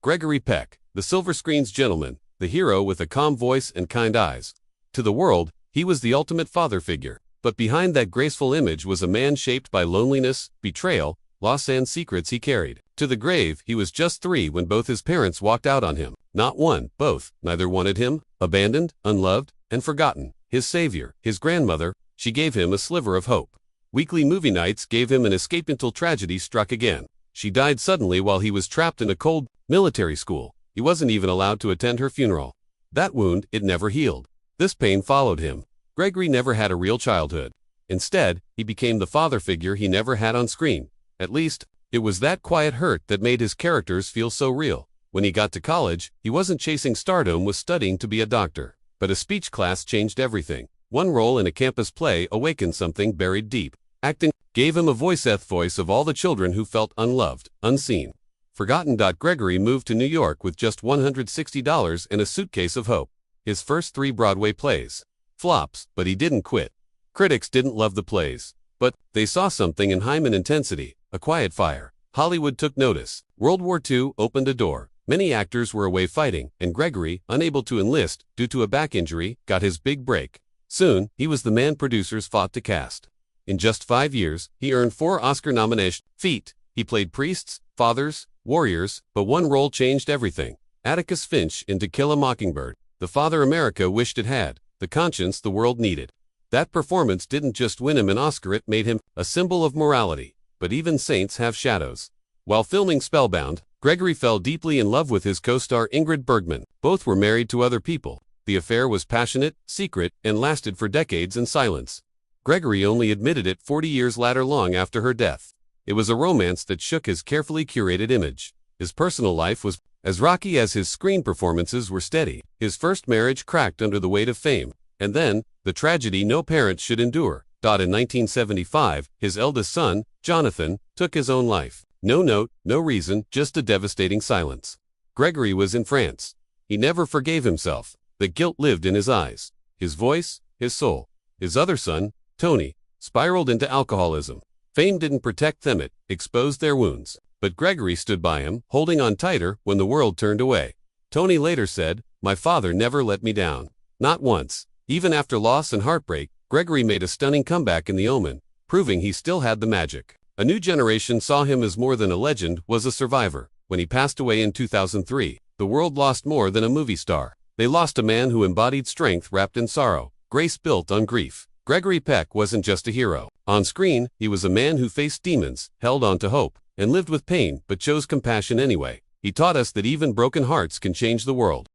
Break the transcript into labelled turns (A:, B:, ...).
A: Gregory Peck, the silver screen's gentleman, the hero with a calm voice and kind eyes. To the world, he was the ultimate father figure. But behind that graceful image was a man shaped by loneliness, betrayal, loss and secrets he carried. To the grave, he was just 3 when both his parents walked out on him. Not one, both. Neither wanted him, abandoned, unloved, and forgotten. His savior, his grandmother, she gave him a sliver of hope. Weekly movie nights gave him an escape until tragedy struck again. She died suddenly while he was trapped in a cold military school. He wasn't even allowed to attend her funeral. That wound, it never healed. This pain followed him. Gregory never had a real childhood. Instead, he became the father figure he never had on screen. At least, it was that quiet hurt that made his characters feel so real. When he got to college, he wasn't chasing stardom, was studying to be a doctor. But a speech class changed everything. One role in a campus play awakened something buried deep. Acting gave him a voice of all the children who felt unloved, unseen, forgotten. Gregory moved to New York with just $160 and a suitcase of hope. His first 3 Broadway plays. Flops, but he didn't quit. Critics didn't love the plays, but they saw something in Hyman intensity, a quiet fire. Hollywood took notice. World War II opened a door. Many actors were away fighting, and Gregory, unable to enlist due to a back injury, got his big break. Soon, he was the man producers fought to cast. In just 5 years, he earned 4 Oscar nominations. He played priests, fathers, warriors, but one role changed everything. Atticus Finch in To Kill a Mockingbird, the father America wished it had, the conscience the world needed. That performance didn't just win him an Oscar, it made him a symbol of morality. But even saints have shadows. While filming Spellbound, Gregory fell deeply in love with his co-star Ingrid Bergman. Both were married to other people. The affair was passionate, secret, and lasted for decades in silence. Gregory only admitted it 40 years later, long after her death. It was a romance that shook his carefully curated image. His personal life was as rocky as his screen performances were steady. His first marriage cracked under the weight of fame. And then, the tragedy no parent should endure. In 1975, his eldest son, Jonathan, took his own life. No note, no reason, just a devastating silence. Gregory was in France. He never forgave himself. The guilt lived in his eyes, his voice, his soul. His other son, Tony, spiraled into alcoholism. Fame didn't protect them, it exposed their wounds. But Gregory stood by him, holding on tighter when the world turned away. Tony later said, "My father never let me down. Not once." Even after loss and heartbreak, Gregory made a stunning comeback in The Omen, proving he still had the magic. A new generation saw him as more than a legend, was a survivor. When he passed away in 2003, the world lost more than a movie star. They lost a man who embodied strength wrapped in sorrow, grace built on grief. Gregory Peck wasn't just a hero. On screen, he was a man who faced demons, held on to hope, and lived with pain but chose compassion anyway. He taught us that even broken hearts can change the world.